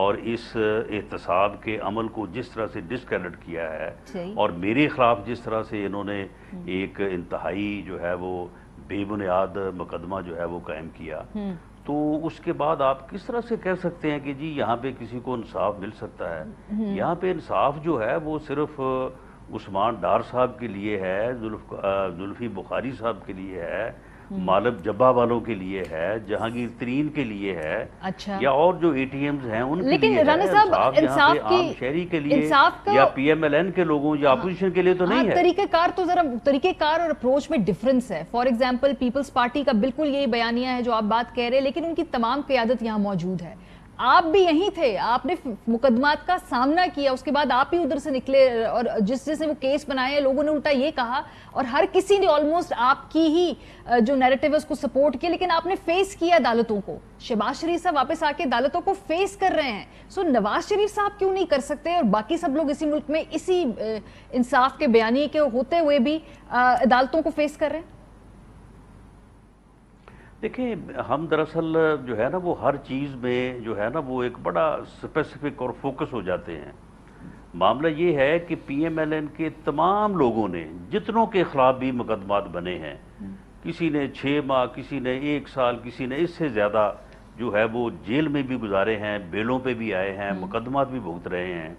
اور اس احتساب کے عمل کو جس طرح سے ڈسکریڈٹ کیا ہے صحیح. اور میرے خلاف جس طرح سے انہوں نے ایک انتہائی جو ہے وہ بے بنیاد مقدمہ جو ہے وہ قائم کیا، تو اس کے بعد آپ کس طرح سے کہہ سکتے ہیں کہ جی یہاں پہ کسی کو انصاف مل سکتا ہے؟ یہاں پہ انصاف جو ہے وہ صرف عثمان ڈار صاحب کے لیے ہے، زلفی بخاری صاحب کے لیے ہے، مالب جبہ والوں کے لیے ہے، جہانگیر ترین کے لیے ہے، اچھا. یا اور جو اے ٹی ایمز ہیں ان کے لیکن لیے ہے. رانا صاحب، انصاف یہاں پہ انصاف کی- عام شہری کے لیے انصاف کا- یا پی ایم ایل این کے لوگوں یا اپوزیشن کے لیے تو نہیں ہے. طریقہ کار تو ذرا طریقہ کار اور اپروچ میں ڈیفرنس ہے. فار ایگزامپل پیپلز پارٹی کا بالکل یہی بیانیہ ہے جو آپ بات کہہ رہے ہیں، لیکن ان کی تمام قیادت یہاں موجود ہے. آپ بھی یہیں تھے، آپ نے مقدمات کا سامنا کیا، اس کے بعد آپ ہی ادھر سے نکلے اور جس نے وہ کیس بنائے لوگوں نے الٹا یہ کہا اور ہر کسی نے آلموسٹ آپ کی ہی جو نیریٹو ہے اس کو سپورٹ کیا، لیکن آپ نے فیس کیا عدالتوں کو. شہباز شریف صاحب واپس آ کے عدالتوں کو فیس کر رہے ہیں. سو نواز شریف صاحب کیوں نہیں کر سکتے اور باقی سب لوگ اسی ملک میں اسی انصاف کے بیانیے کے ہوتے ہوئے بھی عدالتوں کو فیس کر رہے ہیں؟ دیکھیں، ہم دراصل جو ہے نا وہ ہر چیز میں جو ہے نا وہ ایک بڑا اسپیسیفک اور فوکس ہو جاتے ہیں. معاملہ یہ ہے کہ پی ایم ایل این کے تمام لوگوں نے جتنوں کے خلاف بھی مقدمات بنے ہیں، کسی نے 6 ماہ، کسی نے 1 سال، کسی نے اس سے زیادہ جو ہے وہ جیل میں بھی گزارے ہیں، بیلوں پہ بھی آئے ہیں، مقدمات بھی بھگت رہے ہیں.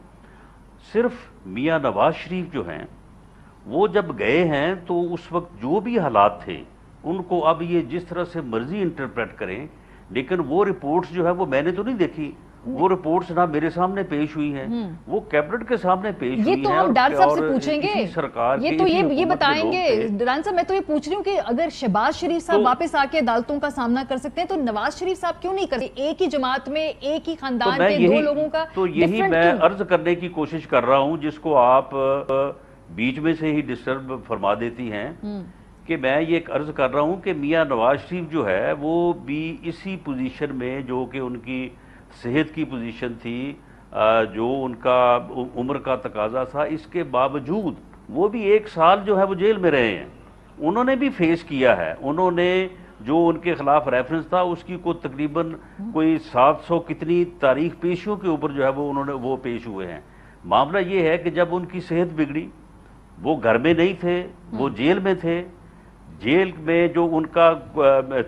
صرف میاں نواز شریف جو ہیں وہ جب گئے ہیں تو اس وقت جو بھی حالات تھے ان کو اب یہ جس طرح سے مرضی انٹرپریٹ کریں، لیکن وہ رپورٹس جو ہے وہ میں نے تو نہیں دیکھی، وہ رپورٹس نہ میرے سامنے پیش ہوئی ہیں، وہ کیبنٹ کے سامنے پیش ہوئی ہیں. یہ تو ہم ڈار صاحب سے پوچھیں گے، یہ تو یہ بتائیں گے. ڈار صاحب میں تو یہ پوچھ رہی ہوں کہ اگر شہباز شریف صاحب واپس آ کے عدالتوں کا سامنا کر سکتے ہیں تو نواز شریف صاحب کیوں نہیں کرتے؟ ایک ہی جماعت میں ایک ہی خاندان کے 2 لوگوں کا تو یہی میں عرض کرنے کی کوشش کر رہا ہوں، جس کو آپ بیچ میں سے ہی ڈسٹرب فرما دیتی ہیں، کہ میں یہ ایک عرض کر رہا ہوں کہ میاں نواز شریف جو ہے وہ بھی اسی پوزیشن میں جو کہ ان کی صحت کی پوزیشن تھی، جو ان کا عمر کا تقاضا تھا، اس کے باوجود وہ بھی 1 سال جو ہے وہ جیل میں رہے ہیں. انہوں نے بھی فیس کیا ہے. انہوں نے جو ان کے خلاف ریفرنس تھا اس کی تقریباً کوئی 700 کتنی تاریخ پیشیوں کے اوپر جو ہے وہ انہوں نے وہ پیش ہوئے ہیں. معاملہ یہ ہے کہ جب ان کی صحت بگڑی، وہ گھر میں نہیں تھے، وہ جیل میں تھے. جیل میں جو ان کا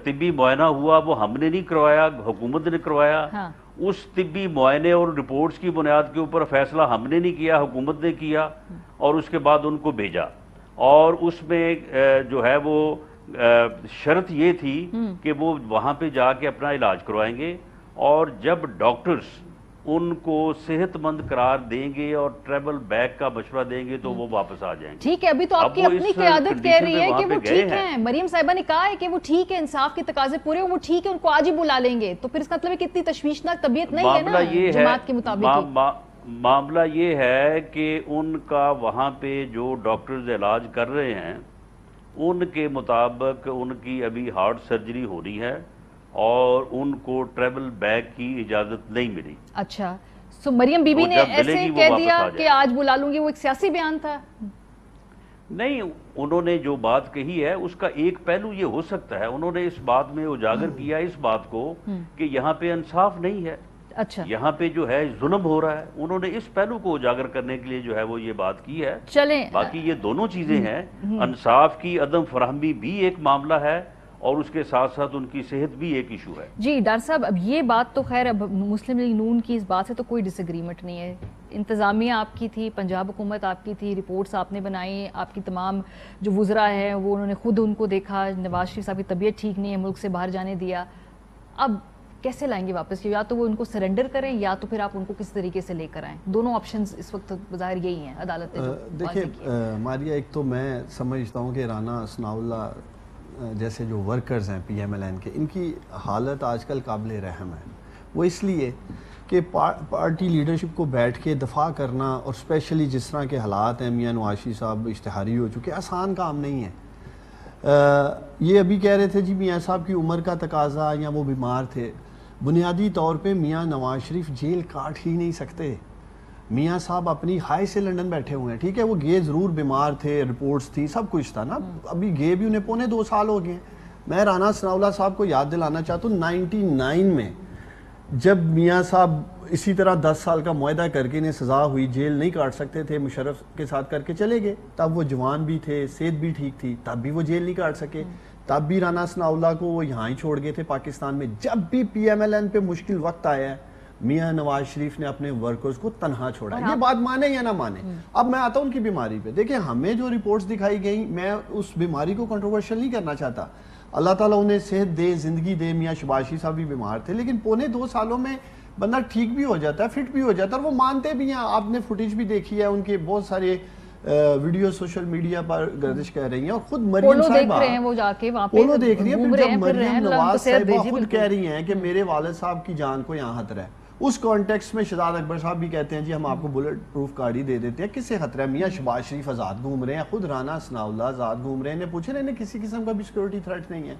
طبی معائنہ ہوا وہ ہم نے نہیں کروایا، حکومت نے کروایا. اس طبی معائنے اور رپورٹس کی بنیاد کے اوپر فیصلہ ہم نے نہیں کیا، حکومت نے کیا، اور اس کے بعد ان کو بھیجا. اور اس میں جو ہے وہ شرط یہ تھی کہ وہ وہاں پہ جا کے اپنا علاج کروائیں گے، اور جب ڈاکٹرز ان کو صحت مند قرار دیں گے اور ٹریول بیک کا مشورہ دیں گے تو وہ واپس آ جائیں گے. ٹھیک ہے، ابھی تو آپ کی اپنی قیادت کہہ رہی ہے کہ وہ ٹھیک ہیں. مریم صاحبہ نے کہا ہے کہ وہ ٹھیک ہے، انصاف کے تقاضے پورے وہ ٹھیک ہے، ان کو آج ہی بلا لیں گے. تو پھر اس کا مطلب ہے کہ اتنی تشویشناک طبیعت نہیں ہے نا جماعت کے مطابق. معاملہ یہ ہے کہ ان کا وہاں پہ جو ڈاکٹرز علاج کر رہے ہیں ان کے مطابق ان کی ابھی ہارٹ سرجری ہو رہی ہے اور ان کو ٹریول بیک کی اجازت نہیں ملی. اچھا، سو مریم بی بی نے ایسے کہہ دیا کہ آج بلا لوں گی، وہ ایک سیاسی بیان تھا؟ نہیں، انہوں نے جو بات کہی ہے اس کا ایک پہلو یہ ہو سکتا ہے، انہوں نے اس بات میں اجاگر کیا اس بات کو کہ یہاں پہ انصاف نہیں ہے، اچھا یہاں پہ جو ہے ظلم ہو رہا ہے. انہوں نے اس پہلو کو اجاگر کرنے کے لیے جو ہے وہ یہ بات کی ہے. چلیں، باقی یہ دونوں چیزیں ہیں، انصاف کی عدم فراہمی بھی ایک معاملہ ہے اور اس کے ساتھ ساتھ ان کی صحت بھی ایک ایشو ہے. جی ڈاکٹر صاحب، اب یہ بات تو خیر اب مسلم لیگ نون کی اس بات سے تو کوئی ڈس ایگریمنٹ نہیں ہے. انتظامیہ آپ کی تھی، پنجاب حکومت آپ کی تھی، رپورٹس آپ نے بنائی، آپ کی تمام جو وزراء ہیں وہ انہوں نے خود ان کو دیکھا. نواز شریف صاحب کی طبیعت ٹھیک نہیں ہے، ملک سے باہر جانے دیا. اب کیسے لائیں گے واپس؟ یا تو وہ ان کو سرنڈر کریں یا تو پھر آپ ان کو کس طریقے سے لے کر آئیں. دونوں آپشنز اس وقت بظاہر یہی ہیں عدالت نے. دیکھیں ماریہ، ایک تو میں سمجھتا ہوں کہ رانا ثناء اللہ جیسے جو ورکرز ہیں پی ایم ایل این کے، ان کی حالت آج کل قابل رحم ہے. وہ اس لیے کہ پارٹی لیڈرشپ کو بیٹھ کے دفاع کرنا اور اسپیشلی جس طرح کے حالات ہیں، میاں نواز شریف صاحب اشتہاری ہو چکے، آسان کام نہیں ہے. یہ ابھی کہہ رہے تھے جی میاں صاحب کی عمر کا تقاضا یا وہ بیمار تھے. بنیادی طور پہ میاں نواز شریف جیل کاٹ ہی نہیں سکتے. میاں صاحب اپنی خواہش سے لندن بیٹھے ہوئے ہیں. ٹھیک ہے، وہ گئے ضرور، بیمار تھے، رپورٹس تھی، سب کچھ تھا نا. ابھی گئے بھی انہیں 2.25 سال ہو گئے ہیں. میں رانا ثناء اللہ صاحب کو یاد دلانا چاہتا ہوں 99 میں جب میاں صاحب اسی طرح 10 سال کا معاہدہ کر کے انہیں سزا ہوئی، جیل نہیں کاٹ سکتے تھے، مشرف کے ساتھ کر کے چلے گئے، تب وہ جوان بھی تھے، صحت بھی ٹھیک تھی، تب بھی وہ جیل نہیں کاٹ سکے، تب بھی رانا ثناء اللہ کو وہ یہاں ہی چھوڑ گئے تھے پاکستان میں۔ جب بھی پی ایم ایل این پہ مشکل وقت آیا ہے، میاں نواز شریف نے اپنے ورکرز کو تنہا چھوڑا۔ یہ بات مانے یا نہ مانے، اب میں آتا ہوں ان کی بیماری پہ۔ دیکھیں ہمیں جو رپورٹس دکھائی گئی، میں اس بیماری کو کنٹروورشل نہیں کرنا چاہتا، اللہ تعالیٰ انہیں صحت دے، زندگی دے۔ میاں شہباز شریف صاحب بھی بیمار تھے، لیکن پونے 2 سالوں میں بندہ ٹھیک بھی ہو جاتا ہے، فٹ بھی ہو جاتا ہے، اور وہ مانتے بھی ہیں۔ آپ نے فوٹیج بھی دیکھی ہے، ان کے بہت سارے ویڈیو سوشل میڈیا پر گردش کر رہی ہیں، اور خود مریم صاحبہ دیکھ رہے ہیں، وہ جا کے وہاں پہ پولو دیکھ رہی ہیں، پھر جب پھر مریم نواز صاحبہ خود کہہ رہی ہیں کہ میرے والد صاحب کی جان کو یہاں خطرہ ہے، اس کانٹیکسٹ میں شہزاد اکبر صاحب بھی کہتے ہیں جی ہم آپ کو بلٹ پروف گاڑی دے دیتے ہیں، کس سے خطرہ ہے؟ میاں شہباز شریف آزاد گھوم رہے ہیں، خود رانا ثناء اللہ آزاد گھوم رہے ہیں، انہیں پوچھے انہیں کسی قسم کا بھی سیکورٹی تھریٹ نہیں ہے۔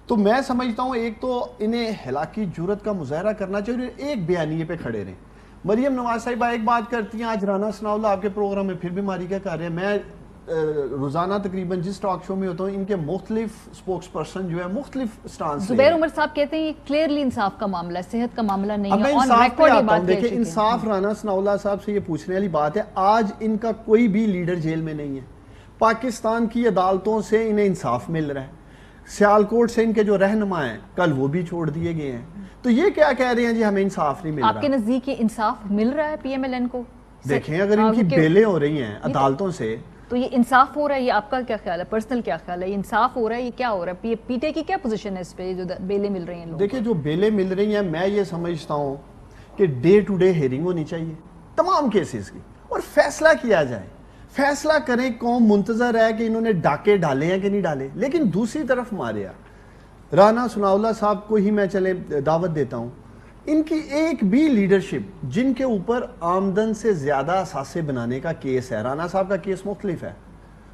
تو میں سمجھتا ہوں ایک تو انہیں ہلاکی جرت کا مظاہرہ کرنا چاہیے، ایک بیانیے پہ کھڑے رہیں۔ مریم نواز صاحبہ ایک بات کرتی ہیں، آج رانا ثناء اللہ آپ کے پروگرام میں پھر بیماری کا کر رہے ہیں۔ میں روزانہ تقریباً جس ٹاک شو میں ہوتا ہوں، ان کے مختلف سپوکس پرسن جو ہے مختلف سٹانس زبیر عمر صاحب کہتے ہیں یہ کلیئرلی انصاف کا معاملہ ہے، صحت کا معاملہ نہیں ہے۔ اب میں انصاف پہ آتا ہوں، دیکھیں انصاف رانا ثناء اللہ صاحب سے یہ پوچھنے والی بات ہے، آج ان کا کوئی بھی لیڈر جیل میں نہیں ہے، پاکستان کی عدالتوں سے انہیں انصاف مل رہا ہے، سیالکوٹ سے ان کے جو رہنما ہیں کل وہ بھی چھوڑ دیے گئے ہیں، تو یہ کیا کہہ رہے ہیں جی ہمیں انصاف نہیں مل رہا؟ آپ کے نزدیک یہ انصاف مل رہا ہے پی ایم ایل این کو؟ دیکھیں اگر ان کی بیلیں ہو رہی ہیں عدالتوں سے تو یہ انصاف ہو رہا ہے، یہ آپ کا کیا خیال ہے، پرسنل کیا خیال ہے، یہ انصاف ہو رہا ہے، یہ کیا ہو رہا ہے؟ پی ٹی آئی کی کیا پوزیشن ہے اس پہ جو بیلیں مل رہی ہیں لوگوں کو؟ دیکھیں جو بیلیں مل رہی ہیں، میں یہ سمجھتا ہوں کہ ڈے ٹو ڈے ہیئرنگ ہونی چاہیے تمام کیسز کی، اور فیصلہ کیا جائے، فیصلہ کریں، قوم منتظر ہے کہ انہوں نے ڈاکے ڈالے ہیں کہ نہیں ڈالے۔ لیکن دوسری طرف ماریا رانا ثناء اللہ صاحب کو ہی میں چلے دعوت دیتا ہوں، ان کی ایک بھی لیڈرشپ جن کے اوپر آمدن سے زیادہ اثاثے بنانے کا کیس ہے، رانا صاحب کا کیس مختلف ہے،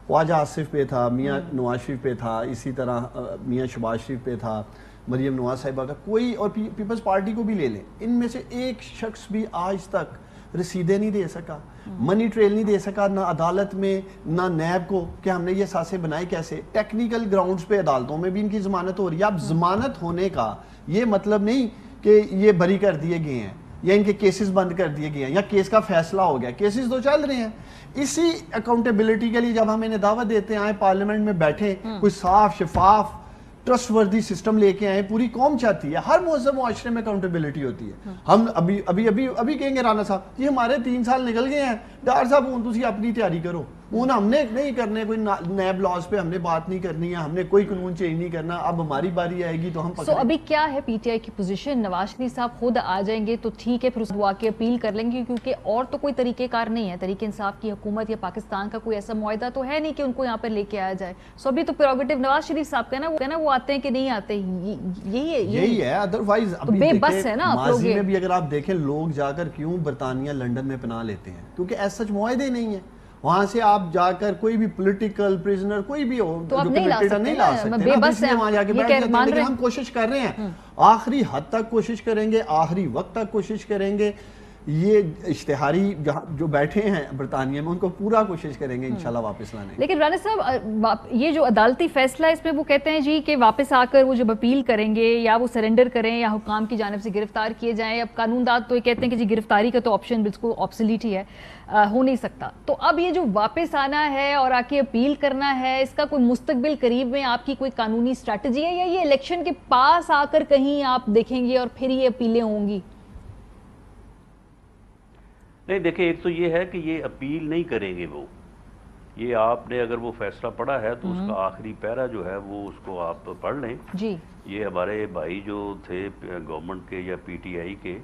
خواجہ آصف پہ تھا، میاں نواز شریف پہ تھا، اسی طرح میاں شہباز شریف پہ تھا، مریم نواز صاحبہ کا، کوئی اور پیپلز پارٹی کو بھی لے لیں، ان میں سے ایک شخص بھی آج تک رسیدیں نہیں دے سکا، منی ٹریل نہیں دے سکا، نہ عدالت میں نہ نیب کو کہ ہم نے یہ اثاثے بنائے کیسے۔ ٹیکنیکل گراؤنڈز پہ عدالتوں میں بھی ان کی ضمانت ہو رہی ہے۔ اب ضمانت ہونے کا یہ مطلب نہیں کہ یہ بری کر دیے گئے ہیں یا ان کے کیسز بند کر دیے گئے ہیں یا کیس کا فیصلہ ہو گیا، کیسز تو چل رہے ہیں۔ اسی اکاؤنٹیبلٹی کے لیے جب ہم انہیں دعوت دیتے ہیں آئیں پارلیمنٹ میں بیٹھیں، کوئی صاف شفاف ٹرسٹ وردی سسٹم لے کے آئیں، پوری قوم چاہتی ہے، ہر مہذب معاشرے میں اکاؤنٹیبلٹی ہوتی ہے۔ ہم ابھی کہیں گے رانا صاحب جی ہمارے 3 سال نکل گئے ہیں، ڈاکٹر صاحب تسی اپنی تیاری کرو، ہم نے نہیں کرنے، کوئی نیب لاز پہ ہم نے بات نہیں کرنی ہے، ہم نے کوئی قانون چینج نہیں کرنا، اب ہماری باری آئے گی تو ہم پکڑیں۔ ابھی کیا ہے پی ٹی آئی کی پوزیشن؟ نواز شریف صاحب خود آ جائیں گے تو ٹھیک ہے، پھر وہ آ کے اپیل کر لیں گے، کیونکہ اور تو کوئی طریقہ کار نہیں ہے، تحریک انصاف کی حکومت یا پاکستان کا کوئی ایسا معاہدہ تو ہے نہیں کہ ان کو یہاں پر لے کے آیا جائے۔ ابھی تو پریروگیٹو نواز شریف صاحب کا نا، وہ آتے ہیں کہ نہیں آتے، یہی ہے۔ ادروائز بے بس ہے نا، ماضی میں بھی اگر آپ دیکھیں لوگ جا کر کیوں برطانیہ لنڈن میں پناہ لیتے ہیں، کیونکہ ایسا معاہدے نہیں ہیں، وہاں سے آپ جا کر کوئی بھی پولیٹیکل پریزنر کوئی بھی ہو تو آپ نہیں لا سکتے، بے بس ہے، وہاں جا کے بیٹھ جاتے ہیں۔ لیکن ہم کوشش کر رہے ہیں، آخری حد تک کوشش کریں گے، آخری وقت تک کوشش کریں گے، یہ اشتہاری جو بیٹھے ہیں برطانیہ میں ان کو پورا کوشش کریں گے انشاءاللہ واپس لانے۔ لیکن رانا صاحب یہ جو عدالتی فیصلہ ہے اس میں وہ کہتے ہیں جی کہ واپس آ کر وہ جب اپیل کریں گے یا وہ سرنڈر کریں یا حکام کی جانب سے گرفتار کیے جائیں، اب قانون داد تو یہ کہتے ہیں کہ جی گرفتاری کا تو آپشن بالکل آبسلیٹ ہی ہے، ہو نہیں سکتا۔ تو اب یہ جو واپس آنا ہے اور آ کے اپیل کرنا ہے، اس کا کوئی مستقبل قریب میں آپ کی کوئی قانونی اسٹریٹجی ہے یا یہ الیکشن کے پاس آ کر کہیں آپ دیکھیں گے اور پھر یہ اپیلیں ہوں گی؟ نہیں دیکھیں، ایک تو یہ ہے کہ یہ اپیل نہیں کریں گے وہ، یہ آپ نے اگر وہ فیصلہ پڑھا ہے تو اس کا آخری پیرا جو ہے وہ اس کو آپ پڑھ لیں۔ جی یہ ہمارے بھائی جو تھے گورنمنٹ کے یا پی ٹی آئی کے،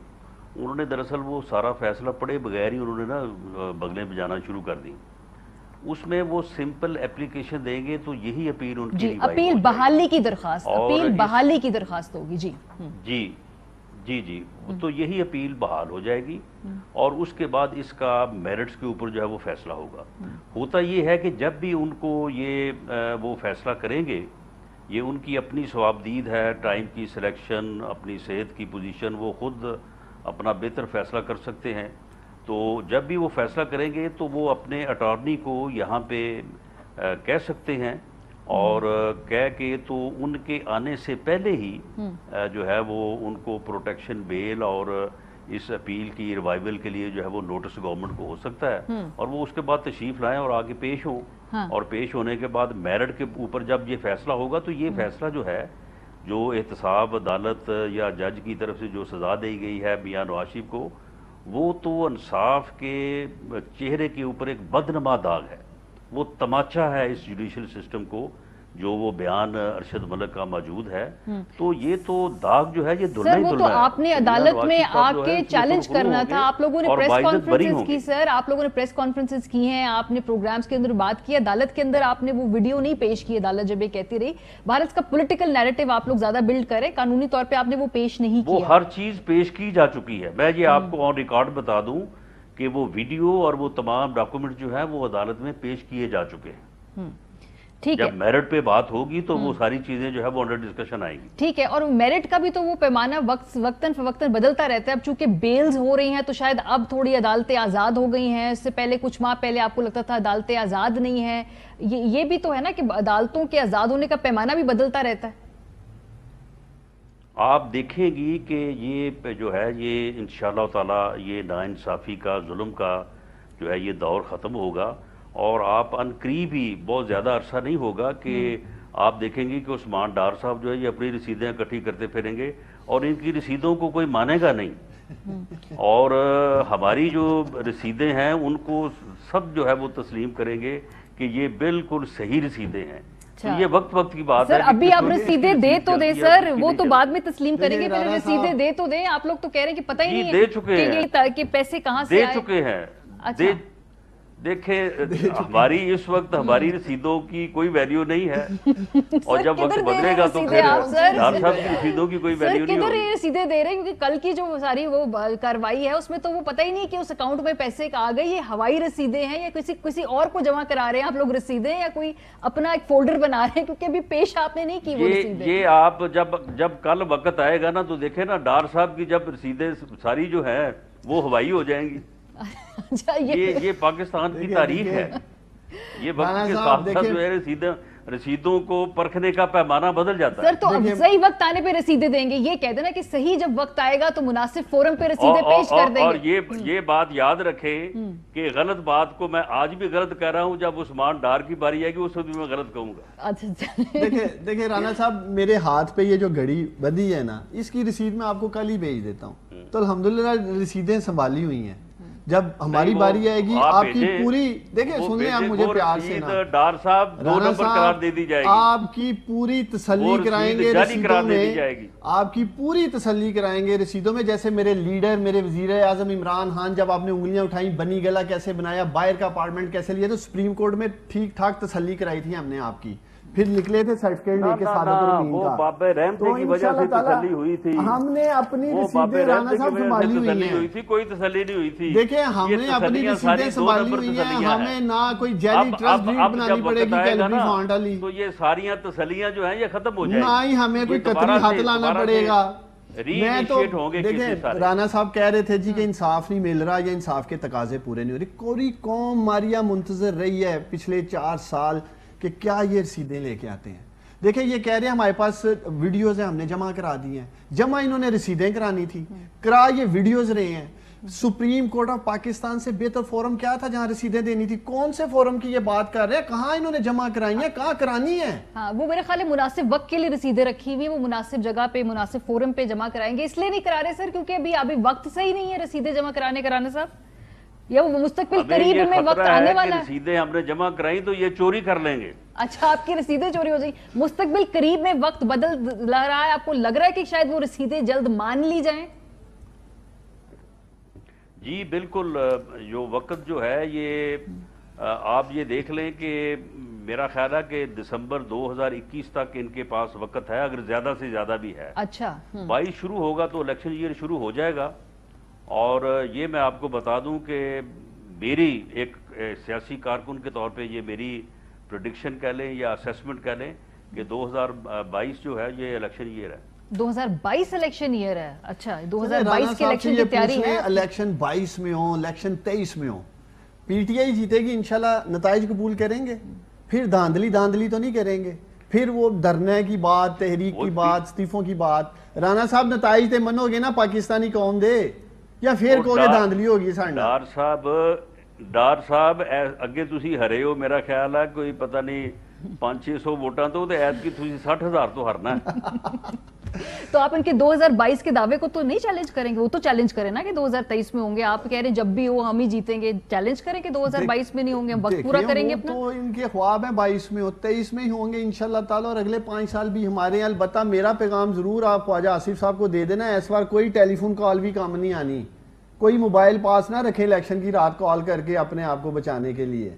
انہوں نے دراصل وہ سارا فیصلہ پڑھے بغیر ہی انہوں نے نا بغلیں بجانا شروع کر دی۔ اس میں وہ سمپل اپلیکیشن دیں گے تو یہی اپیل ان کی اپیل بحالی کی درخواست، اپیل بحالی کی درخواست ہوگی۔ جی جی جی جی تو یہی اپیل بحال ہو جائے گی اور اس کے بعد اس کا میرٹس کے اوپر جو ہے وہ فیصلہ ہوگا۔ ہوتا یہ ہے کہ جب بھی ان کو یہ وہ فیصلہ کریں گے، یہ ان کی اپنی ثوابدید ہے، ٹائم کی سلیکشن، اپنی صحت کی پوزیشن، وہ خود اپنا بہتر فیصلہ کر سکتے ہیں۔ تو جب بھی وہ فیصلہ کریں گے تو وہ اپنے اٹارنی کو یہاں پہ کہہ سکتے ہیں اور کہہ کے تو ان کے آنے سے پہلے ہی جو ہے وہ ان کو پروٹیکشن بیل اور اس اپیل کی ریوائول کے لیے جو ہے وہ نوٹس گورنمنٹ کو ہو سکتا ہے، اور وہ اس کے بعد تشریف لائیں اور آگے پیش ہوں، اور پیش ہونے کے بعد میرٹ کے اوپر جب یہ فیصلہ ہوگا تو یہ فیصلہ جو ہے، جو احتساب عدالت یا جج کی طرف سے جو سزا دی گئی ہے میاں نواز شریف کو، وہ تو انصاف کے چہرے کے اوپر ایک بدنما داغ ہے، وہ تماچا ہے اس جوڈیشل سسٹم کو، جو وہ بیان ارشد ملک کا موجود ہے، تو یہ تو داغ جو ہے یہ دلنا ہی دلنا ہے۔ سر وہ تو آپ نے عدالت میں آ کے چیلنج کرنا تھا، آپ لوگوں نے پریس کانفرنسز کی، سر آپ لوگوں نے پریس کانفرنسز کی ہیں، آپ نے پروگرامز کے اندر بات کی، عدالت کے اندر آپ نے وہ ویڈیو نہیں پیش کی، عدالت جب یہ کہتی رہی بھارت کا پولیٹیکل نیریٹو آپ لوگ زیادہ بلڈ کریں، قانونی طور پہ آپ نے وہ پیش نہیں کیا۔ وہ ہر چیز پیش کی جا چکی ہے، میں یہ آپ کو آن ریکارڈ بتا دوں کہ وہ ویڈیو اور وہ تمام ڈاکومنٹ جو ہیں وہ عدالت میں پیش کیے جا چکے ہیں۔ جب میرٹ پہ بات ہوگی تو وہ ساری چیزیں جو ہے وہ انڈر ڈسکشن آئیں گی۔ ٹھیک ہے، اور میرٹ کا بھی تو وہ پیمانہ وقتاً فوقتاً بدلتا رہتا ہے، اب چونکہ بیلز ہو رہی ہیں تو شاید اب تھوڑی عدالتیں آزاد ہو گئی ہیں، اس سے پہلے کچھ ماہ پہلے آپ کو لگتا تھا عدالتیں آزاد نہیں ہیں، یہ بھی تو ہے نا کہ عدالتوں کے آزاد ہونے کا پیمانہ بھی بدلتا رہتا ہے۔ آپ دیکھیں گی کہ یہ جو ہے یہ انشاءاللہ تعالی یہ ناانصافی کا، ظلم کا جو ہے یہ دور ختم ہوگا، اور آپ ان قریب ہی بہت زیادہ عرصہ نہیں ہوگا کہ آپ دیکھیں گی کہ عثمان ڈار صاحب جو ہے یہ اپنی رسیدیں اکٹھی کرتے پھریں گے اور ان کی رسیدوں کو کوئی مانے گا نہیں، اور ہماری جو رسیدیں ہیں ان کو سب جو ہے وہ تسلیم کریں گے کہ یہ بالکل صحیح رسیدیں ہیں۔ یہ وقت کی بات ہے۔ سر ابھی آپ رسیدیں دے تو دیں سر، وہ تو بعد میں تسلیم کریں گے، پہلے رسیدیں دے تو دیں، آپ لوگ تو کہہ رہے ہیں کہ پتہ ہی نہیں دے چکے ہیں کہ پیسے کہاں سے دے آئے۔ چکے ہیں۔ دیکھیں ہماری اس وقت ہماری رسیدوں کی کوئی ویلیو نہیں ہے، اور جب وقت بدلے گا تو پھر ڈار صاحب کی رسیدوں کی کوئی ویلیو نہیں ہوگی۔ کدھر یہ رسیدیں دے رہے ہیں، کیونکہ کل کی جو ساری وہ کاروائی ہے اس میں تو وہ پتہ ہی نہیں کہ اس اکاؤنٹ میں پیسے آ گئے، یہ ہوائی رسیدیں ہیں یا کسی اور کو جمع کرا رہے ہیں آپ لوگ رسیدیں، یا کوئی اپنا ایک فولڈر بنا رہے ہیں، کیونکہ ابھی پیش آپ نے نہیں کی وہ رسیدیں۔ یہ آپ جب کل وقت آئے گا نا تو دیکھیں نا ڈار صاحب کی جب رسیدیں ساری جو ہیں وہ ہوائی ہو جائیں گی۔ یہ پاکستان کی تاریخ ہے، یہ وقت کے ساتھ ساتھ جو ہے رسیدوں کو پرکھنے کا پیمانہ بدل جاتا ہے۔ سر تو اب صحیح وقت آنے پہ رسیدیں دیں گے، یہ کہہ دینا کہ صحیح جب وقت آئے گا تو مناسب فورم پہ رسیدیں پیش کر دیں گے۔ اور یہ بات یاد رکھیں کہ غلط بات کو میں آج بھی غلط کہہ رہا ہوں، جب عثمان ڈار کی باری آئے گی اس وقت بھی میں غلط کہوں گا۔ دیکھیں رانا صاحب، میرے ہاتھ پہ یہ جو گھڑی بدی ہے نا، اس کی رسید میں آپ کو کل ہی بھیج دیتا ہوں، تو الحمدللہ رسیدیں سنبھالی ہوئی ہیں، جب ہماری باری آئے گی آپ کی پوری، دیکھیں سن لیں آپ مجھے پیار سے نا، ڈار صاحب 2 نمبر قرار دے دی جائے گی، آپ کی پوری تسلی کرائیں گے رسیدوں میں، آپ کی پوری تسلی کرائیں گے رسیدوں میں، جیسے میرے لیڈر میرے وزیر اعظم عمران خان جب آپ نے انگلیاں اٹھائیں بنی گلا کیسے بنایا، باہر کا اپارٹمنٹ کیسے لیا، تو سپریم کورٹ میں ٹھیک ٹھاک تسلی کرائی تھی ہم نے آپ کی، پھر نکلے تھے سرٹیفکیٹ لے کے صادق الامین کا، وہ باب رحمتے کی وجہ سے تسلی ہوئی تھی، ہم نے اپنی رسیدیں رانا صاحب سنبھالی ہوئی ہیں، کوئی تسلی نہیں ہوئی تھی۔ دیکھیں ہم نے اپنی رسیدیں سنبھالی ہوئی ہیں، ہمیں نہ کوئی جیلی ٹرسٹ ڈیڈ بنانی پڑے گی کیلری فانڈ والی، تو یہ ساریاں تسلیاں جو ہیں یہ ختم ہو جائیں گی، نہ ہی ہمیں کوئی قطری ہاتھ لانا پڑے گا۔ میں تو دیکھیں رانا صاحب کہہ رہے تھے جی کہ انصاف نہیں مل رہا یا انصاف کے تقاضے پورے نہیں ہو رہے، کوئی قوم ماریا منتظر رہی ہے پچھلے 4 سال کہ کیا یہ رسیدیں لے کے آتے ہیں۔ دیکھیں یہ کہہ رہے ہیں ہمارے پاس ویڈیوز ہیں، ہم نے جمع کرا دی ہیں، جمع انہوں نے رسیدیں کرانی تھی، کرا یہ ویڈیوز رہے ہیں۔ سپریم کورٹ آف پاکستان سے بہتر فورم کیا تھا جہاں رسیدیں دینی تھی؟ کون سے فورم کی یہ بات کر رہے ہیں؟ کہاں انہوں نے جمع کرائی ہیں، کہاں کرانی ہے؟ ہاں وہ میرے خیال ہے مناسب وقت کے لیے رسیدیں رکھی ہوئی، وہ مناسب جگہ پہ مناسب فورم پہ جمع کرائیں گے، اس لیے نہیں کرا رہے سر کیونکہ ابھی وقت صحیح نہیں ہے رسیدیں جمع کرانے کا رانا صاحب، یا وہ مستقبل قریب میں وقت آنے والا ہے۔ رسیدیں ہم نے جمع کرائی تو یہ چوری کر لیں گے۔ اچھا آپ کی رسیدیں چوری ہو جائیں، مستقبل قریب میں وقت بدل رہا ہے، آپ کو لگ رہا ہے کہ شاید وہ رسیدیں جلد مان لی جائیں؟ جی بالکل، جو وقت جو ہے یہ آپ یہ دیکھ لیں کہ میرا خیال ہے کہ دسمبر 2021 تک ان کے پاس وقت ہے، اگر زیادہ سے زیادہ بھی ہے۔ اچھا 22 شروع ہوگا تو الیکشن ایئر شروع ہو جائے گا، اور یہ میں آپ کو بتا دوں کہ میری ایک سیاسی کارکن کے طور پہ یہ میری پریڈکشن کہہ لیں یا اسیسمنٹ کہہ لیں کہ 2022 جو ہے یہ الیکشن ایئر ہے۔ 2022 الیکشن ایئر ہے؟ اچھا 2022 کے الیکشن کی تیاری ہے؟ الیکشن 22 میں ہوں، الیکشن 23 میں ہوں، پی ٹی آئی جیتے گی انشاءاللہ، نتائج قبول کریں گے، پھر دھاندلی تو نہیں کریں گے۔ پھر وہ دھرنے کی بات، تحریک کی بات، استعفوں کی بات، رانا صاحب نتائج تے منو گے نا پاکستانی قوم دے یا پھر کو گے دھاندلی ہوگی سانڈا؟ ڈار صاحب اگے تسی ہرے ہو، میرا خیال ہے کوئی پتہ نہیں 500-600 ووٹاں تو ایت کی تسی 60,000 تو ہرنا ہے۔ تو آپ ان کے 2022 کے دعوے کو تو نہیں چیلنج کریں گے؟ وہ تو چیلنج کریں نا کہ 2023 میں ہوں گے، آپ کہہ رہے ہیں جب بھی ہو ہم ہی جیتیں گے، چیلنج کریں کہ 2022 میں نہیں ہوں گے، ہم وقت پورا کریں گے اپنا۔ تو ان کے خواب ہیں 22 میں ہو، 23 میں ہی ہوں گے انشاءاللہ تعالیٰ، اور اگلے 5 سال بھی ہمارے ہیں۔ البتہ میرا پیغام ضرور آپ خواجہ آصف صاحب کو دے دینا، اس بار کوئی ٹیلی فون کال بھی کام نہیں آنی، کوئی موبائل پاس نہ رکھیں الیکشن کی رات کال کر کے اپنے آپ کو بچانے کے لیے۔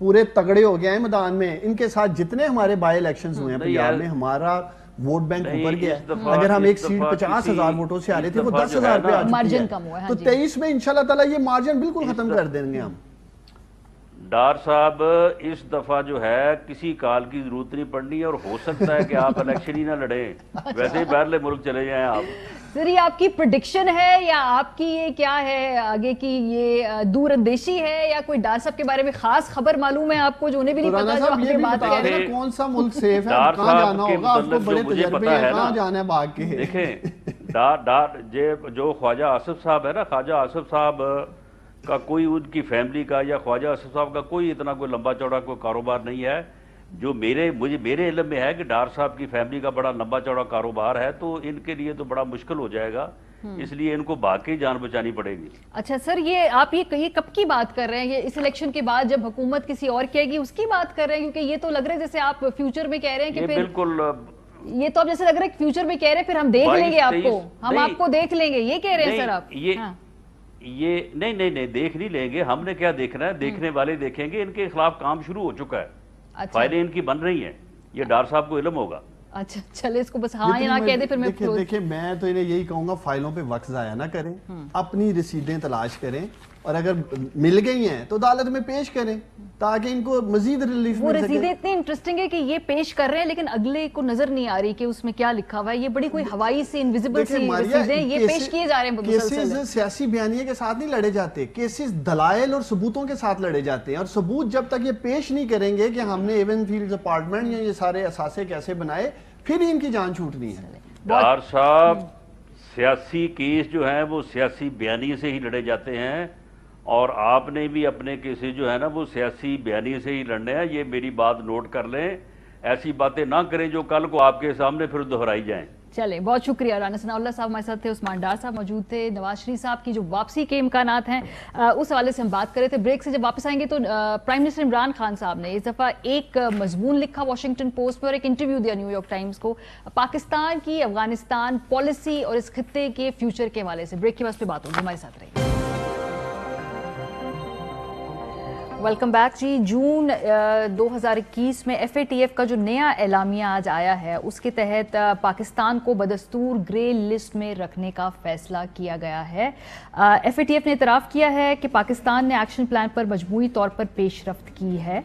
پورے تگڑے ہو گئے ہیں میدان میں، ان کے ساتھ جتنے ہمارے بائی الیکشنز ہوئے ہیں پنجاب میں، ہمارا ووٹ بینک اوپر گیا ہے۔ اگر ہم ایک سیٹ 50,000 ووٹوں سے آ رہے تھے وہ 10,000 پہ آ چکی ہے، تو 23 میں انشاءاللہ تعالیٰ یہ مارجن بالکل ختم کر دیں گے ہم۔ ڈار صاحب اس دفعہ جو ہے کسی کال کی ضرورت نہیں پڑنی، اور ہو سکتا ہے کہ آپ الیکشن ہی نہ لڑیں، ویسے ہی باہرلے ملک چلے جائیں آپ۔ سر یہ آپ کی پریڈکشن ہے یا آپ کی یہ کیا ہے آگے کی یہ دور اندیشی ہے، یا کوئی ڈار صاحب کے بارے میں خاص خبر معلوم ہے آپ کو جو انہیں بھی نہیں پتا جو آگے بات کر رہے ہیں؟ کون سا ملک سیف ہے، کہاں جانا ہوگا، آپ کو بڑے تجربے ہیں، کہاں جانا ہے بھاگ کے؟ دیکھیں جو خواجہ آصف صاحب ہے نا، خواجہ آصف صاحب کا کوئی ان کی فیملی کا یا خواجہ آصف صاحب کا کوئی اتنا کوئی لمبا چوڑا کوئی کاروبار نہیں ہے۔ جو میرے علم میں ہے کہ ڈار صاحب کی فیملی کا بڑا لمبا چوڑا کاروبار ہے، تو ان کے لیے تو بڑا مشکل ہو جائے گا، اس لیے ان کو باقی جان بچانی پڑے گی۔ اچھا سر، یہ آپ یہ کب کی بات کر رہے ہیں؟ یہ اس الیکشن کے بعد جب حکومت کسی اور کہے گی اس کی بات کر رہے ہیں؟ کیونکہ یہ تو لگ رہا ہے جیسے آپ فیوچر میں کہہ رہے ہیں کہ بالکل یہ تو اب جیسے لگ رہا ہے کہ فیوچر میں کہہ رہے ہیں پھر ہم دیکھ لیں گے آپ کو، ہم آپ کو دیکھ لیں گے، یہ کہہ رہے ہیں سر آپ؟ یہ نہیں دیکھ نہیں لیں گے، ہم نے کیا دیکھنا ہے، دیکھنے والے دیکھیں گے۔ ان کے خلاف کام شروع ہو چکا ہے، فائلیں ان کی بن رہی ہیں، یہ ڈار صاحب کو علم ہوگا۔ اچھا چلے اس کو بس ہاں یا نہ کہہ دے، پھر میں دیکھیں میں تو انہیں یہی کہوں گا فائلوں پہ وقت ضائع نہ کریں، اپنی رسیدیں تلاش کریں، اور اگر مل گئی ہیں تو عدالت میں پیش کریں تاکہ ان کو مزید ریلیف مل سکے۔ وہ رسیدیں اتنی انٹرسٹنگ ہے کہ یہ پیش کر رہے ہیں لیکن اگلے کو نظر نہیں آ رہی کہ اس میں کیا لکھا ہوا ہے، یہ بڑی کوئی ہوائی سی انویزیبل سی رسیدیں یہ پیش کیے جا رہے ہیں۔ کیسز سیاسی بیانیے کے ساتھ نہیں لڑے جاتے، کیسز دلائل اور ثبوتوں کے ساتھ لڑے جاتے ہیں، اور ثبوت جب تک یہ پیش نہیں کریں گے کہ ہم نے ایون فیلڈز اپارٹمنٹ یا یہ سارے اثاثے کیسے بنائے، پھر ان کی جان چھوٹنی ہے۔ ڈار صاحب سیاسی کیس جو ہیں وہ سیاسی بیانیے سے ہی لڑے جاتے ہیں، اور آپ نے بھی اپنے کیسز جو ہے نا وہ سیاسی بیانیے سے ہی لڑنے ہیں، یہ میری بات نوٹ کر لیں، ایسی باتیں نہ کریں جو کل کو آپ کے سامنے پھر دہرائی جائیں۔ چلیں بہت شکریہ۔ رانا ثناء اللہ صاحب ہمارے ساتھ تھے، عثمان ڈار صاحب موجود تھے، نواز شریف صاحب کی جو واپسی کے امکانات ہیں اس حوالے سے ہم بات کر رہے تھے۔ بریک سے جب واپس آئیں گے تو پرائم منسٹر عمران خان صاحب نے اس دفعہ ایک مضمون لکھا واشنگٹن پوسٹ میں اور ایک انٹرویو دیا نیو یارک ٹائمز کو، پاکستان کی افغانستان پالیسی اور اس خطے کے فیوچر کے حوالے سے۔ بریک کے بعد پہ بات ہوگی، ہمارے ساتھ رہیے۔ ویلکم بیک جی۔ جون 2021 میں ایف اے ٹی ایف کا جو نیا اعلامیہ آج آیا ہے اس کے تحت پاکستان کو بدستور گرے لسٹ میں رکھنے کا فیصلہ کیا گیا ہے۔ ایف اے ٹی ایف نے اعتراف کیا ہے کہ پاکستان نے ایکشن پلان پر مجموعی طور پر پیش رفت کی ہے۔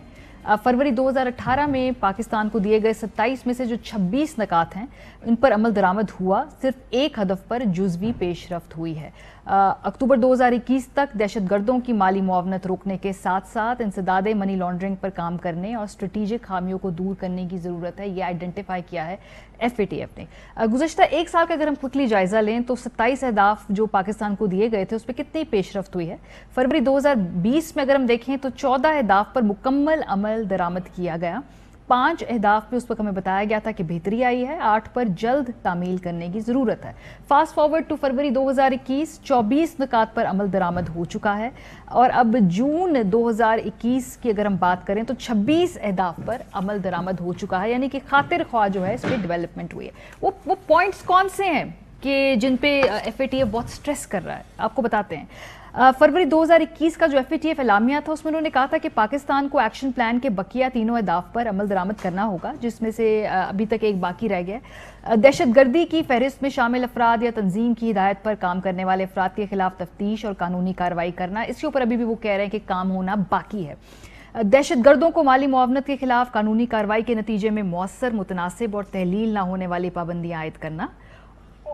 فروری 2018 میں پاکستان کو دیے گئے 27 میں سے جو 26 نکات ہیں ان پر عمل درآمد ہوا، صرف ایک ہدف پر جزوی پیش رفت ہوئی ہے۔ اکتوبر 2021 تک دہشت گردوں کی مالی معاونت روکنے کے ساتھ ساتھ انسداد منی لانڈرنگ پر کام کرنے اور اسٹریٹجک خامیوں کو دور کرنے کی ضرورت ہے، یہ آئیڈینٹیفائی کیا ہے ایف اے ٹی ایف نے۔ گزشتہ ایک سال کا اگر ہم quickly جائزہ لیں تو 27 اہداف جو پاکستان کو دیے گئے تھے اس پہ کتنی پیش رفت ہوئی ہے۔ فروری 2020 میں اگر ہم دیکھیں تو 14 اہداف پر مکمل عمل درآمد کیا گیا، 5 اہداف پہ اس وقت ہمیں بتایا گیا تھا کہ بہتری آئی ہے، 8 پر جلد تعمیل کرنے کی ضرورت ہے۔ فاسٹ فارورڈ ٹو فروری 2021، 24 نکات پر عمل درآمد ہو چکا ہے، اور اب جون 2021 کی اگر ہم بات کریں تو 26 اہداف پر عمل درآمد ہو چکا ہے، یعنی کہ خاطر خواہ جو ہے اس پہ ڈیولپمنٹ ہوئی ہے۔ وہ پوائنٹس کون سے ہیں کہ جن پہ ایف اے ٹی ایف بہت سٹریس کر رہا ہے، آپ کو بتاتے ہیں۔ فروری 2021 کا جو ایف اے ٹی ایف اعلامیہ تھا اس میں انہوں نے کہا تھا کہ پاکستان کو ایکشن پلان کے بقیہ تینوں اہداف پر عمل درآمد کرنا ہوگا، جس میں سے ابھی تک ایک باقی رہ گیا۔ دہشت گردی کی فہرست میں شامل افراد یا تنظیم کی ہدایت پر کام کرنے والے افراد کے خلاف تفتیش اور قانونی کارروائی کرنا، اس کے اوپر ابھی بھی وہ کہہ رہے ہیں کہ کام ہونا باقی ہے۔ دہشت گردوں کو مالی معاونت کے خلاف قانونی کارروائی کے نتیجے میں مؤثر، متناسب اور تحلیل نہ ہونے والی پابندیاں عائد کرنا،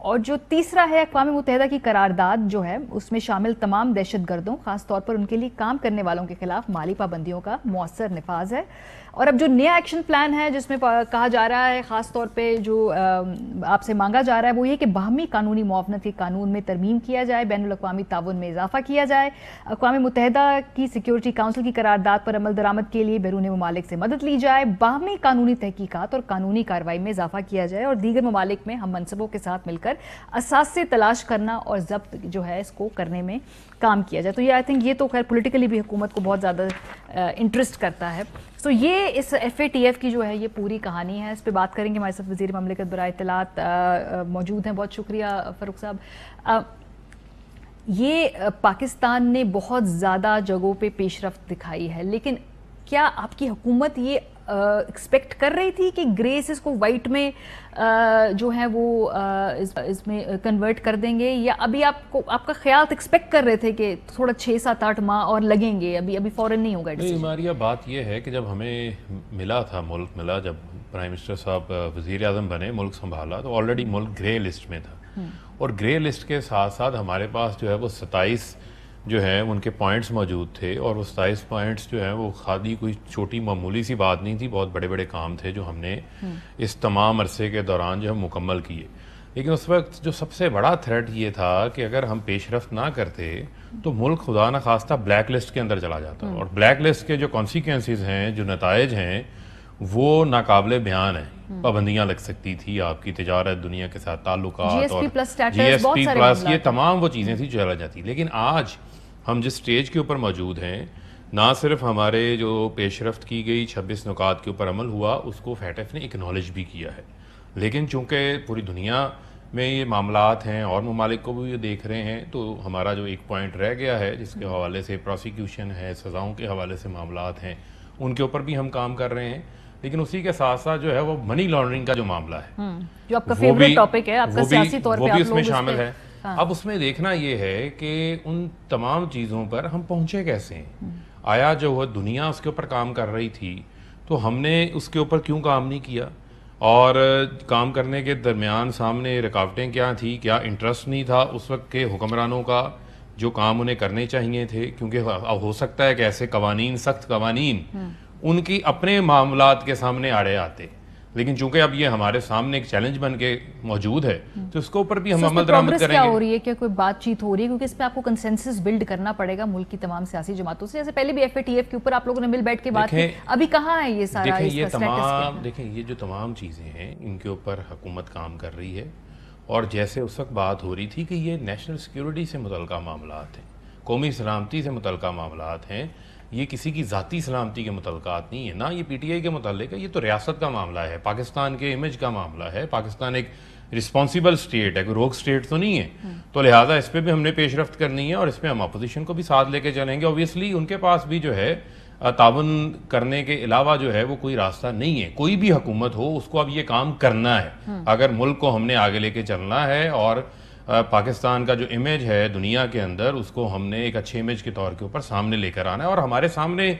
اور جو تیسرا ہے اقوام متحدہ کی قرارداد جو ہے اس میں شامل تمام دہشت گردوں خاص طور پر ان کے لیے کام کرنے والوں کے خلاف مالی پابندیوں کا مؤثر نفاذ ہے. اور اب جو نیا ایکشن پلان ہے جس میں کہا جا رہا ہے خاص طور پہ جو آپ سے مانگا جا رہا ہے وہ یہ کہ باہمی قانونی معاونت کے قانون میں ترمیم کیا جائے, بین الاقوامی تعاون میں اضافہ کیا جائے, اقوام متحدہ کی سیکیورٹی کونسل کی قرارداد پر عمل درآمد کے لیے بیرون ممالک سے مدد لی جائے, باہمی قانونی تحقیقات اور قانونی کارروائی میں اضافہ کیا جائے اور دیگر ممالک میں ہم منصبوں کے ساتھ مل کر اثاثے تلاش کرنا اور ضبط جو ہے اس کو کرنے میں کام کیا جائے. تو یہ آئی تھنک یہ تو خیر پولیٹیکلی بھی حکومت کو بہت زیادہ انٹرسٹ کرتا ہے. سو یہ اس FATF کی جو ہے یہ پوری کہانی ہے, اس پہ بات کریں گے. ہمارے ساتھ وزیر مملکت برائے اطلاعات موجود ہیں. بہت شکریہ فاروق صاحب. یہ پاکستان نے بہت زیادہ جگہوں پہ پیش رفت دکھائی ہے, لیکن کیا آپ کی حکومت یہ ایکسپیکٹ کر رہی تھی کہ گریس کو وائٹ میں جو ہے وہ اس میں کنورٹ کر دیں گے, یا ابھی آپ کا خیال ایکسپیکٹ کر رہے تھے کہ تھوڑا 6-7-8 ماہ اور لگیں گے, ابھی فوراً نہیں ہوگا؟ نہیں, ہماری بات یہ ہے کہ جب ہمیں ملک ملا جب پرائم منسٹر صاحب وزیر اعظم بنے, ملک سنبھالا, تو آلریڈی ملک گرے لسٹ میں تھا, اور گرے لسٹ کے ساتھ ساتھ ہمارے پاس جو ہے وہ 27 جو ہیں ان کے پوائنٹس موجود تھے, اور وہ 27 پوائنٹس جو ہیں وہ خالی کوئی چھوٹی معمولی سی بات نہیں تھی, بہت بڑے بڑے کام تھے جو ہم نے اس تمام عرصے کے دوران جو ہم مکمل کیے. لیکن اس وقت جو سب سے بڑا تھریٹ یہ تھا کہ اگر ہم پیش رفت نہ کرتے تو ملک خدا نہ خواستہ بلیک لسٹ کے اندر چلا جاتا, اور بلیک لسٹ کے جو کانسیکوینسز ہیں, جو نتائج ہیں, وہ ناقابل بیان ہیں. پابندیاں لگ سکتی تھی, آپ کی تجارت, دنیا کے ساتھ تعلقات, اور GSP پلس, یہ تمام وہ چیزیں تھیں جو چلا جاتی. لیکن آج ہم جس سٹیج کے اوپر موجود ہیں, نہ صرف ہمارے جو پیش رفت کی گئی 26 نکات کے اوپر عمل ہوا, اس کو FATF نے اکنالج بھی کیا ہے, لیکن چونکہ پوری دنیا میں یہ معاملات ہیں اور ممالک کو بھی یہ دیکھ رہے ہیں, تو ہمارا جو ایک پوائنٹ رہ گیا ہے جس کے حوالے سے پروسیکیوشن ہے, سزاؤں کے حوالے سے معاملات ہیں, ان کے اوپر بھی ہم کام کر رہے ہیں. لیکن اسی کے ساتھ ساتھ جو ہے وہ منی لانڈرنگ کا جو معاملہ ہے, جو آپ کا فیوریٹ ٹاپک ہے, آپ کا سیاسی طور پہ وہ بھی اس میں شامل ہے. اب اس میں دیکھنا یہ ہے کہ ان تمام چیزوں پر ہم پہنچے کیسے ہیں. آیا جو وہ دنیا اس کے اوپر کام کر رہی تھی تو ہم نے اس کے اوپر کیوں کام نہیں کیا, اور کام کرنے کے درمیان سامنے رکاوٹیں کیا تھی, کیا انٹرسٹ نہیں تھا اس وقت کے حکمرانوں کا جو کام انہیں کرنے چاہیے تھے. کیونکہ ہو سکتا ہے کہ ایسے قوانین, سخت قوانین, ان کی اپنے معاملات کے سامنے آڑے آتے, لیکن چونکہ اب یہ ہمارے سامنے ایک چیلنج بن کے موجود ہے تو اس کے اوپر بھی ہم عمل درآمد کریں گے. کیا ہو رہی ہے, کیا کوئی بات چیت ہو رہی ہے؟ کیونکہ اس پہ آپ کو کنسنسس بلڈ کرنا پڑے گا ملک کی تمام سیاسی جماعتوں سے. جیسے پہلے بھی FATF کے اوپر آپ لوگوں نے مل بیٹھ کے بات کی, ابھی کہاں ہے یہ سارا؟ دیکھیں یہ جو تمام چیزیں ہیں ان کے اوپر حکومت کام کر رہی ہے, اور جیسے اس وقت بات ہو رہی تھی کہ یہ نیشنل سیکیورٹی سے متعلقہ معاملات ہیں, قومی سلامتی سے متعلقہ معاملات ہیں, یہ کسی کی ذاتی سلامتی کے متعلقات نہیں ہے, نہ یہ PTI کے متعلق ہے, یہ تو ریاست کا معاملہ ہے, پاکستان کے امیج کا معاملہ ہے. پاکستان ایک رسپانسیبل سٹیٹ ہے, کوئی روگ سٹیٹ تو نہیں ہے, تو لہٰذا اس پہ بھی ہم نے پیش رفت کرنی ہے, اور اس پہ ہم اپوزیشن کو بھی ساتھ لے کے چلیں گے. اوبیسلی ان کے پاس بھی جو ہے تعاون کرنے کے علاوہ جو ہے وہ کوئی راستہ نہیں ہے. کوئی بھی حکومت ہو اس کو اب یہ کام کرنا ہے اگر ملک کو ہم نے آگے لے کے چلنا ہے, اور پاکستان کا جو امیج ہے دنیا کے اندر اس کو ہم نے ایک اچھے امیج کے طور کے اوپر سامنے لے کر آنا ہے. اور ہمارے سامنے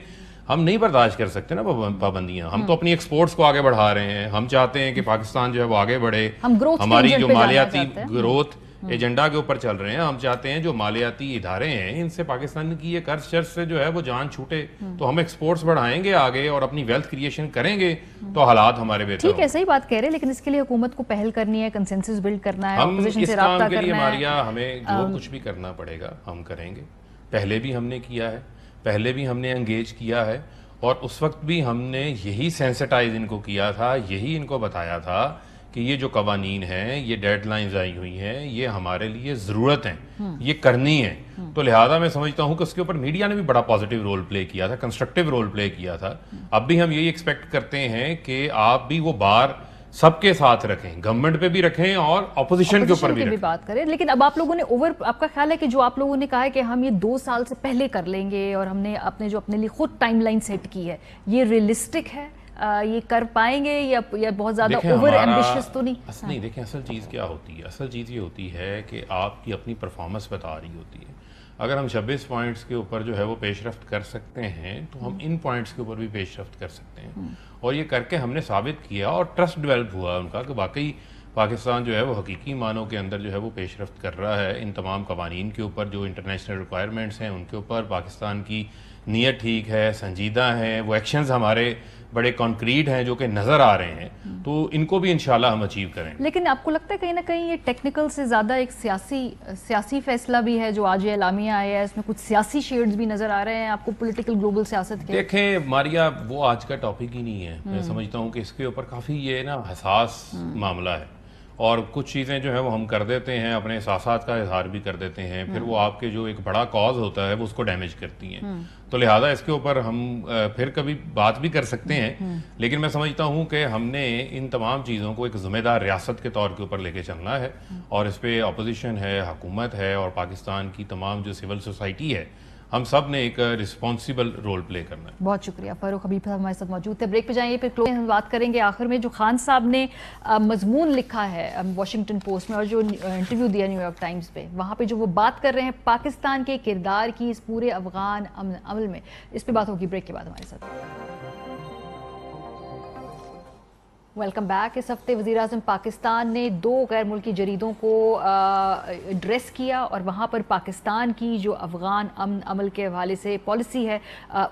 ہم نہیں برداشت کر سکتے نا پابندیاں. ہم تو اپنی ایکسپورٹس کو آگے بڑھا رہے ہیں, ہم چاہتے ہیں کہ پاکستان جو ہے وہ آگے بڑھے, ہماری جو مالیاتی گروتھ ایجنڈا کے اوپر چل رہے ہیں, ہم چاہتے ہیں جو مالیاتی ادارے ہیں ان سے پاکستان کی یہ قرض شرط سے جو ہے وہ جان چھوٹے, تو ہم ایکسپورٹس بڑھائیں گے آگے اور اپنی ویلتھ کریشن کریں گے تو حالات ہمارے بہتر. ٹھیک ہے, صحیح بات کہہ رہے ہیں, لیکن اس کے لیے حکومت کو پہل کرنی ہے, کنسنسس بلڈ کرنا ہے, اپوزیشن سے رابطہ کرنا ہے. ہم اس کام کے لیے ہمیں جو کچھ بھی کرنا پڑے گا ہم کریں گے. پہلے بھی ہم نے کیا ہے, پہلے بھی ہم نے انگیج کیا ہے, اور اس وقت بھی ہم نے یہی سینسٹائز ان کو کیا تھا, یہی ان کو بتایا تھا کہ یہ جو قوانین ہیں, یہ ڈیڈ لائنز آئی ہوئی ہیں, یہ ہمارے لیے ضرورت ہیں, یہ کرنی ہے. تو لہٰذا میں سمجھتا ہوں کہ اس کے اوپر میڈیا نے بھی بڑا پازیٹیو رول پلے کیا تھا, کنسٹرکٹیو رول پلے کیا تھا. اب بھی ہم یہی ایکسپیکٹ کرتے ہیں کہ آپ بھی وہ بار سب کے ساتھ رکھیں, گورنمنٹ پہ بھی رکھیں اور اپوزیشن کے اوپر بھی بات کریں. لیکن اب آپ لوگوں نے آپ کا خیال ہے کہ جو آپ لوگوں نے کہا ہے کہ ہم یہ 2 سال سے پہلے کر لیں گے, اور ہم نے اپنے لیے خود ٹائم لائن سیٹ کی ہے, یہ ریئلسٹک ہے, یہ کر پائیں گے, یا بہت زیادہ اوور ایمبیشس تو نہیں؟ نہیں, دیکھیں اصل چیز کیا ہوتی ہے, اصل چیز یہ ہوتی ہے کہ آپ کی اپنی پرفارمنس بتا رہی ہوتی ہے. اگر ہم 26 پوائنٹس کے اوپر جو ہے وہ پیش رفت کر سکتے ہیں تو ہم ان پوائنٹس کے اوپر بھی پیش رفت کر سکتے ہیں, اور یہ کر کے ہم نے ثابت کیا اور ٹرسٹ ڈیولپ ہوا ان کا کہ واقعی پاکستان جو ہے وہ حقیقی معنوں کے اندر جو ہے وہ پیش رفت کر رہا ہے ان تمام قوانین کے اوپر، جو انٹرنیشنل ریکوائرمنٹس ہیں ان کے اوپر. پاکستان کی نیت ٹھیک ہے، سنجیدہ ہیں، وہ ایکشنز ہمارے بڑے کانکریٹ ہیں جو کہ نظر آ رہے ہیں، تو ان کو بھی انشاءاللہ ہم اچیو کریں گے. لیکن آپ کو لگتا ہے کہیں نہ کہیں یہ ٹیکنیکل سے زیادہ ایک سیاسی فیصلہ بھی ہے جو آج یہ اعلامیہ آیا ہے، اس میں کچھ سیاسی شیڈز بھی نظر آ رہے ہیں آپ کو پولیٹیکل گلوبل سیاست کے؟ دیکھیں ماریا، وہ آج کا ٹاپک ہی نہیں ہے. میں سمجھتا ہوں کہ اس کے اوپر کافی یہ نا حساس معاملہ ہے، اور کچھ چیزیں جو ہے وہ ہم کر دیتے ہیں، اپنے احساسات کا اظہار بھی کر دیتے ہیں، پھر وہ آپ کے جو ایک بڑا کاز ہوتا ہے وہ اس کو ڈیمیج کرتی ہیں. تو لہٰذا اس کے اوپر ہم پھر کبھی بات بھی کر سکتے ہیں، لیکن میں سمجھتا ہوں کہ ہم نے ان تمام چیزوں کو ایک ذمہ دار ریاست کے طور کے اوپر لے کے چلنا ہے، اور اس پہ اپوزیشن ہے، حکومت ہے، اور پاکستان کی تمام جو سول سوسائٹی ہے، ہم سب نے ایک رسپانسیبل رول پلے کرنا ہے. بہت شکریہ. فاروق حبیب صاحب ہمارے ساتھ موجود تھے. بریک پہ جائیں گے، پھر ہم بات کریں گے آخر میں جو خان صاحب نے مضمون لکھا ہے واشنگٹن پوسٹ میں اور جو انٹرویو دیا نیو یارک ٹائمز پہ، وہاں پہ جو وہ بات کر رہے ہیں پاکستان کے کردار کی اس پورے افغان عمل میں، اس پہ بات ہوگی بریک کے بعد ہمارے ساتھ. Welcome back. اس ہفتے وزیراعظم پاکستان نے 2 غیر ملکی جریدوں کو ایڈریس کیا، اور وہاں پر پاکستان کی جو افغان امن عمل کے حوالے سے پالیسی ہے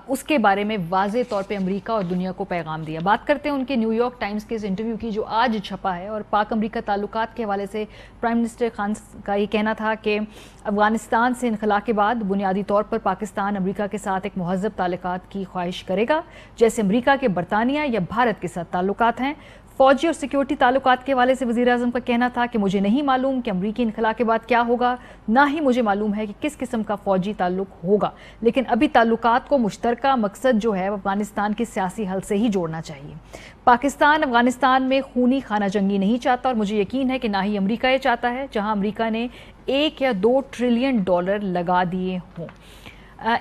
اس کے بارے میں واضح طور پہ امریکہ اور دنیا کو پیغام دیا. بات کرتے ہیں ان کے نیو یارک ٹائمز کے اس انٹرویو کی جو آج چھپا ہے، اور پاک امریکہ تعلقات کے حوالے سے پرائم منسٹر خان کا یہ کہنا تھا کہ افغانستان سے انخلا کے بعد بنیادی طور پر پاکستان امریکہ کے ساتھ ایک مہذب تعلقات کی خواہش کرے گا، جیسے امریکہ کے برطانیہ یا بھارت کے ساتھ تعلقات ہیں. فوجی اور سیکیورٹی تعلقات کے حوالے سے وزیر اعظم کا کہنا تھا کہ مجھے نہیں معلوم کہ امریکی انخلا کے بعد کیا ہوگا، نہ ہی مجھے معلوم ہے کہ کس قسم کا فوجی تعلق ہوگا، لیکن ابھی تعلقات کو مشترکہ مقصد جو ہے افغانستان کے سیاسی حل سے ہی جوڑنا چاہیے. پاکستان افغانستان میں خونی خانہ جنگی نہیں چاہتا، اور مجھے یقین ہے کہ نہ ہی امریکہ یہ چاہتا ہے، جہاں امریکہ نے $1 یا $2 ٹریلین لگا دیے ہوں.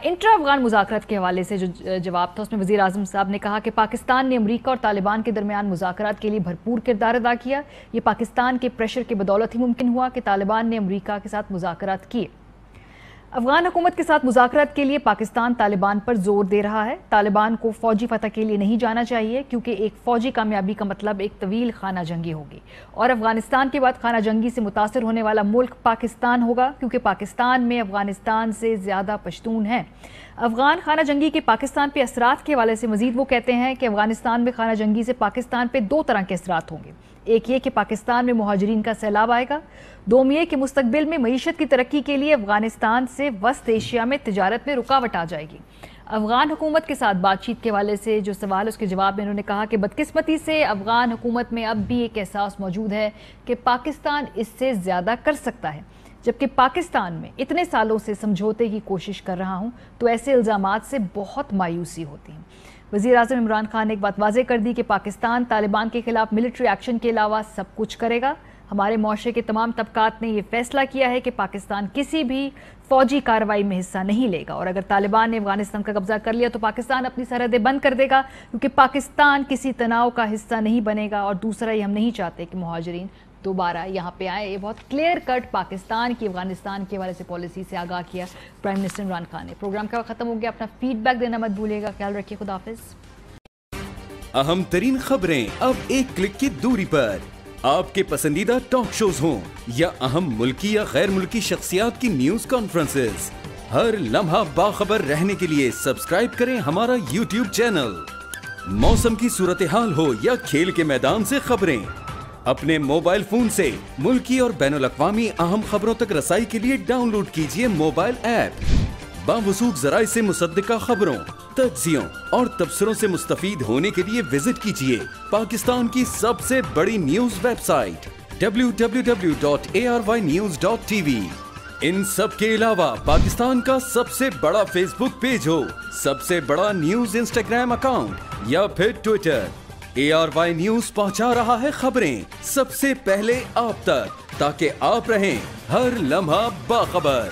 انٹرا افغان مذاکرات کے حوالے سے جو جواب تھا اس میں وزیر اعظم صاحب نے کہا کہ پاکستان نے امریکہ اور طالبان کے درمیان مذاکرات کے لیے بھرپور کردار ادا کیا. یہ پاکستان کے پریشر کی بدولت ہی ممکن ہوا کہ طالبان نے امریکہ کے ساتھ مذاکرات کیے. افغان حکومت کے ساتھ مذاکرات کے لیے پاکستان طالبان پر زور دے رہا ہے. طالبان کو فوجی فتح کے لیے نہیں جانا چاہیے، کیونکہ ایک فوجی کامیابی کا مطلب ایک طویل خانہ جنگی ہوگی، اور افغانستان کے بعد خانہ جنگی سے متاثر ہونے والا ملک پاکستان ہوگا، کیونکہ پاکستان میں افغانستان سے زیادہ پشتون ہیں. افغان خانہ جنگی کے پاکستان پہ اثرات کے حوالے سے مزید وہ کہتے ہیں کہ افغانستان میں خانہ جنگی سے پاکستان پہ 2 طرح کے اثرات ہوں گے. ایک یہ کہ پاکستان میں مہاجرین کا سیلاب آئے گا، دوم یہ کہ مستقبل میں معیشت کی ترقی کے لیے افغانستان سے وسط ایشیا میں تجارت میں رکاوٹ آ جائے گی. افغان حکومت کے ساتھ بات چیت کے حوالے سے جو سوال اس کے جواب میں انہوں نے کہا کہ بدقسمتی سے افغان حکومت میں اب بھی ایک احساس موجود ہے کہ پاکستان اس سے زیادہ کر سکتا ہے، جبکہ پاکستان میں اتنے سالوں سے سمجھوتے کی کوشش کر رہا ہوں، تو ایسے الزامات سے بہت مایوسی ہوتی ہے. وزیر اعظم عمران خان نے ایک بات واضح کر دی کہ پاکستان طالبان کے خلاف ملٹری ایکشن کے علاوہ سب کچھ کرے گا. ہمارے معاشرے کے تمام طبقات نے یہ فیصلہ کیا ہے کہ پاکستان کسی بھی فوجی کارروائی میں حصہ نہیں لے گا، اور اگر طالبان نے افغانستان کا قبضہ کر لیا تو پاکستان اپنی سرحدیں بند کر دے گا، کیونکہ پاکستان کسی تناؤ کا حصہ نہیں بنے گا. اور دوسرا یہ ہم نہیں چاہتے کہ مہاجرین دوبارہ یہاں پہ آئے. یہ بہت کلیئر کٹ پاکستان کی افغانستان کے حوالے سے پالیسی سے آگاہ کیا پرائم منسٹر عمران خان نے. پروگرام کا وقت ختم ہو گیا. اپنا فیڈ بیک دینا مت بھولیے گا. خیال رکھیے. خدا حافظ. اہم ترین خبریں اب ایک کلک کی دوری پر. آپ کے پسندیدہ ٹاک شوز ہوں یا اہم ملکی یا غیر ملکی شخصیات کی نیوز کانفرنسز، ہر لمحہ باخبر رہنے کے لیے سبسکرائب کریں ہمارا YouTube چینل. موسم کی صورتحال ہو یا کھیل کے میدان سے خبریں، اپنے موبائل فون سے ملکی اور بین الاقوامی اہم خبروں تک رسائی کے لیے ڈاؤن لوڈ کیجیے موبائل ایپ. باوثوق ذرائع سے مصدقہ خبروں، تجزیوں اور تبصروں سے مستفید ہونے کے لیے وزٹ کیجیے پاکستان کی سب سے بڑی نیوز ویب سائٹ www.arYnews.tv. ان سب کے علاوہ پاکستان کا سب سے بڑا فیس بک پیج ہو، سب سے بڑا نیوز انسٹاگرام اکاؤنٹ یا پھر ٹویٹر، ARY نیوز پہنچا رہا ہے خبریں سب سے پہلے آپ تک، تاکہ آپ رہیں ہر لمحہ باخبر.